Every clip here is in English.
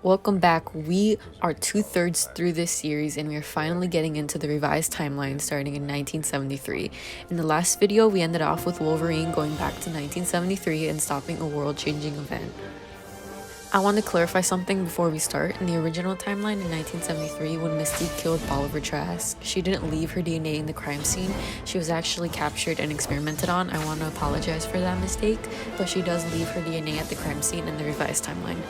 Welcome back. We are two-thirds through this series and we are finally getting into the revised timeline starting in 1973. In the last video, we ended off with Wolverine going back to 1973 and stopping a world-changing event. I want to clarify something before we start. In the original timeline in 1973, when Mystique killed Bolivar Trask, she didn't leave her DNA in the crime scene. She was actually captured and experimented on. I want to apologize for that mistake, but she does leave her DNA at the crime scene in the revised timeline.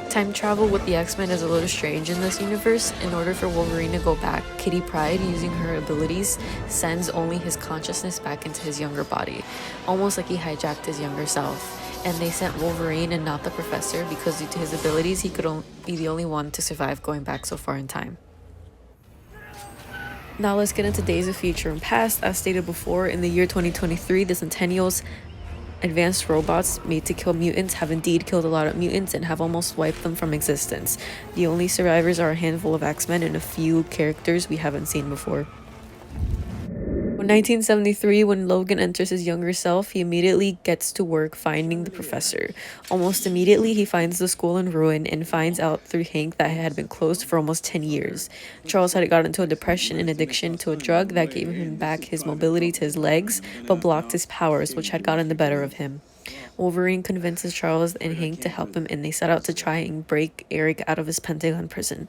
Time travel with the X-Men is a little strange in this universe. In order for Wolverine to go back, Kitty Pryde, using her abilities, sends only his consciousness back into his younger body, almost like he hijacked his younger self. And they sent Wolverine and not the Professor because due to his abilities, he could be the only one to survive going back so far in time. Now let's get into Days of Future and Past. As stated before, in the year 2023, the Centennials, advanced robots made to kill mutants, have indeed killed a lot of mutants and have almost wiped them from existence. The only survivors are a handful of X-Men and a few characters we haven't seen before. In 1973, when Logan enters his younger self, he immediately gets to work finding the Professor. Almost immediately, he finds the school in ruin and finds out through Hank that it had been closed for almost 10 years. Charles had gotten into a depression and addiction to a drug that gave him back his mobility to his legs, but blocked his powers, which had gotten the better of him. Wolverine convinces Charles and Hank to help him, and they set out to try and break Eric out of his Pentagon prison.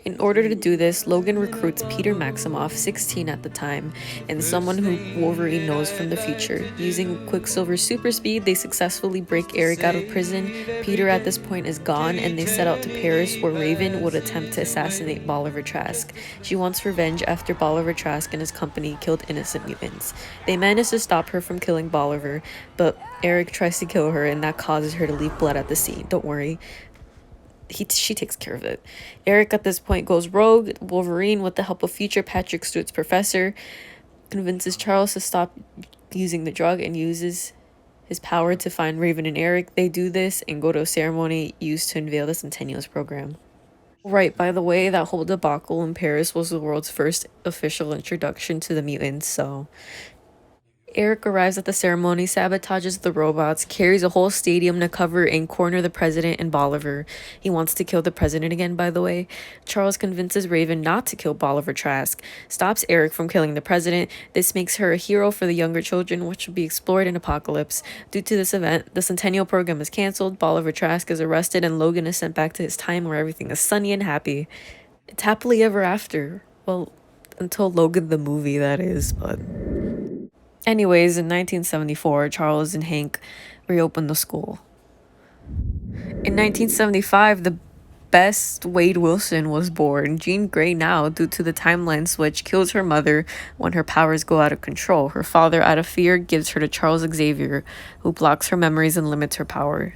In order to do this, Logan recruits Peter Maximoff, 16 at the time, and someone who Wolverine knows from the future. Using Quicksilver's super speed, they successfully break Eric out of prison. Peter at this point is gone, and they set out to Paris, where Raven would attempt to assassinate Bolivar Trask. She wants revenge after Bolivar Trask and his company killed innocent mutants. They manage to stop her from killing Bolivar, but Eric tries to kill her, and that causes her to leave blood at the scene. Don't worry. She takes care of it. Eric at this point goes rogue. Wolverine, with the help of future Patrick Stewart's Professor, convinces Charles to stop using the drug and uses his power to find Raven and Eric. They do this and go to a ceremony used to unveil the Centennials program. Right, by the way, that whole debacle in Paris was the world's first official introduction to the mutants, so Eric arrives at the ceremony, sabotages the robots, carries a whole stadium to cover and corner the president and Bolivar. He wants to kill the president again, by the way. Charles convinces Raven not to kill Bolivar Trask, stops Eric from killing the president. This makes her a hero for the younger children, which will be explored in Apocalypse. Due to this event, the Centennial program is cancelled, Bolivar Trask is arrested, and Logan is sent back to his time where everything is sunny and happy. It's happily ever after. Well, until Logan the movie, that is, but anyways, in 1974, Charles and Hank reopened the school. In 1975, the best Wade Wilson was born. Jean Grey now, due to the timeline switch, kills her mother when her powers go out of control. Her father, out of fear, gives her to Charles Xavier, who blocks her memories and limits her power.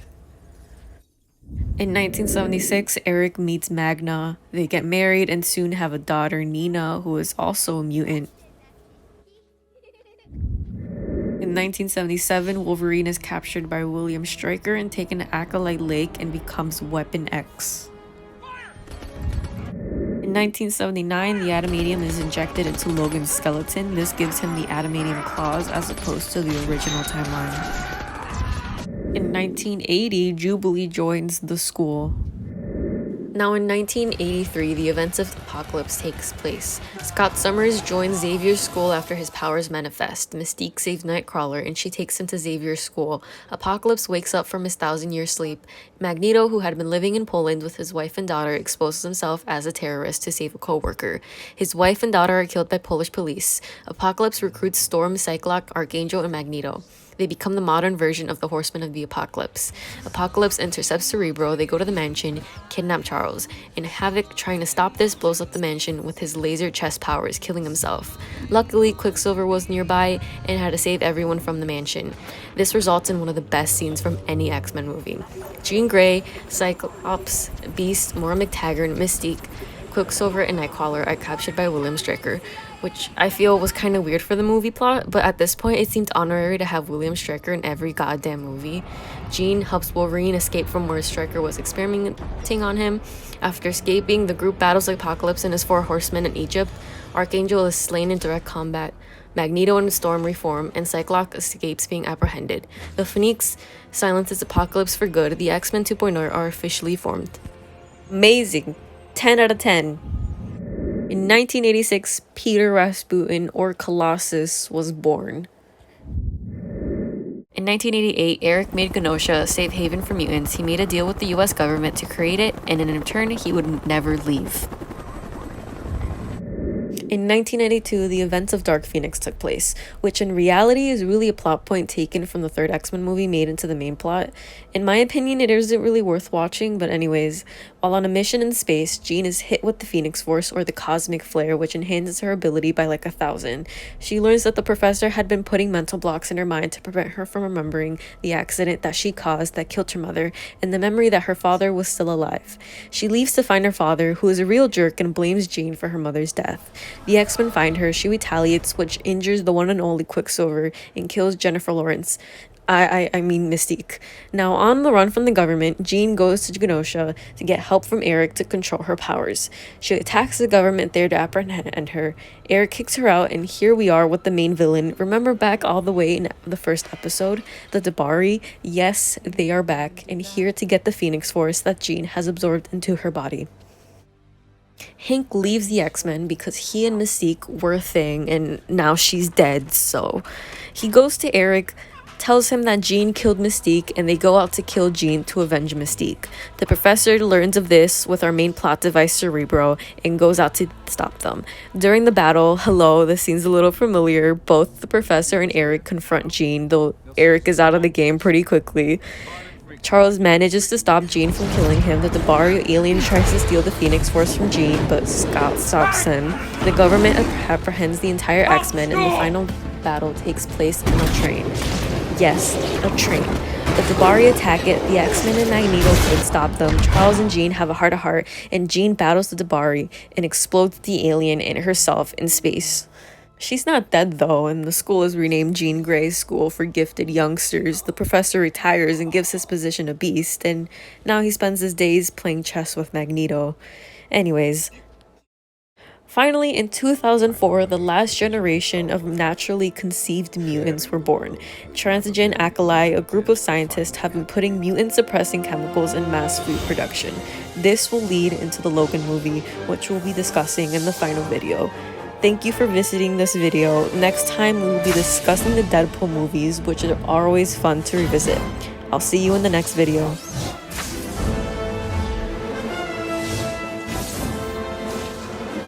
In 1976, Eric meets Magna. They get married and soon have a daughter, Nina, who is also a mutant. In 1977, Wolverine is captured by William Stryker and taken to Acolyte Lake and becomes Weapon X. In 1979, the adamantium is injected into Logan's skeleton. This gives him the adamantium claws as opposed to the original timeline. In 1980, Jubilee joins the school. Now in 1983, the events of Apocalypse takes place. Scott Summers joins Xavier's school after his powers manifest. Mystique saves Nightcrawler and she takes him to Xavier's school. Apocalypse wakes up from his 1,000-year sleep. Magneto, who had been living in Poland with his wife and daughter, exposes himself as a terrorist to save a co-worker. His wife and daughter are killed by Polish police. Apocalypse recruits Storm, Cyclops, Archangel, and Magneto. They become the modern version of the Horsemen of the Apocalypse. Apocalypse intercepts Cerebro, they go to the mansion, kidnap Charles, and Havoc, trying to stop this, blows up the mansion with his laser chest powers, killing himself. Luckily, Quicksilver was nearby and had to save everyone from the mansion. This results in one of the best scenes from any X-Men movie. Jean Grey, Cyclops, Beast, Moira McTaggart, Mystique, Quicksilver, and Nightcrawler are captured by William Stryker. which I feel was kind of weird for the movie plot, but at this point it seemed honorary to have William Stryker in every goddamn movie. Jean helps Wolverine escape from where Stryker was experimenting on him. After escaping, the group battles Apocalypse and his 4 horsemen in Egypt. Archangel is slain in direct combat. Magneto and Storm reform, and Cyclops escapes being apprehended. The Phoenix silences Apocalypse for good. The X-Men 2.0 are officially formed. Amazing. 10 out of 10. In 1986, Peter Rasputin, or Colossus, was born. In 1988, Eric made Genosha a safe haven for mutants. He made a deal with the US government to create it, and in return, he would never leave. In 1992, the events of Dark Phoenix took place, which in reality is really a plot point taken from the third X-Men movie made into the main plot. In my opinion, it isn't really worth watching, but anyways, while on a mission in space, Jean is hit with the Phoenix Force, or the Cosmic Flare, which enhances her ability by like 1,000. She learns that the professor had been putting mental blocks in her mind to prevent her from remembering the accident that she caused that killed her mother, and the memory that her father was still alive. She leaves to find her father, who is a real jerk and blames Jean for her mother's death. The X-Men find her, she retaliates, which injures the one and only Quicksilver and kills Jennifer Lawrence. I mean Mystique. Now, on the run from the government, Jean goes to Genosha to get help from Eric to control her powers. She attacks the government there to apprehend her. Eric kicks her out, and here we are with the main villain. Remember back all the way in the first episode? The Dabari? Yes, they are back, and here to get the Phoenix Force that Jean has absorbed into her body. Hank leaves the X-Men because he and Mystique were a thing, and now she's dead, so he goes to Eric, tells him that Jean killed Mystique, and they go out to kill Jean to avenge Mystique. The professor learns of this with our main plot device, Cerebro, and goes out to stop them. During the battle, hello, this seems a little familiar, both the professor and Eric confront Jean, though Eric is out of the game pretty quickly. Charles manages to stop Jean from killing him. The Dabari alien tries to steal the Phoenix Force from Jean, but Scott stops him. The government apprehends the entire X-Men, and the final battle takes place in a train. Yes, a train. The Dabari attack it, the X-Men and Magneto can stop them. Charles and Jean have a heart-to-heart, and Jean battles the Dabari and explodes the alien and herself in space. She's not dead though, and the school is renamed Jean Grey School for Gifted Youngsters. The professor retires and gives his position to Beast, and now he spends his days playing chess with Magneto. Anyways, finally, in 2004, the last generation of naturally conceived mutants were born. Transgen Acoli, a group of scientists, have been putting mutant-suppressing chemicals in mass food production. This will lead into the Logan movie, which we'll be discussing in the final video. Thank you for visiting this video. Next time, we will be discussing the Deadpool movies, which are always fun to revisit. I'll see you in the next video.